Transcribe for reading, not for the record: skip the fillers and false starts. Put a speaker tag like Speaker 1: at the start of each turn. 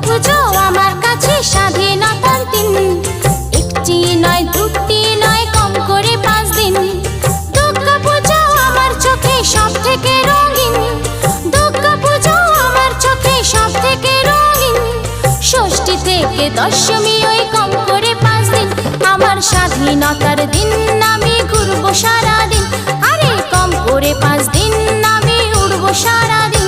Speaker 1: পুজো আমার কাছে স্বাধীনতার দিন। একটি নয় দুটি নয় কম করে 5 দিন। দুর্গা পুজো আমার চোখে সব থেকে রঙিন। দুর্গা পুজো আমার চোখে সব থেকে রঙিন। ষষ্ঠী থেকে দশমী ওই কম করে 5 দিন। আমার স্বাধীনতার দিন আমি ঘুরবো সারাদিন। আরে কম করে 5 দিন আমি উড়বো সারাদিন।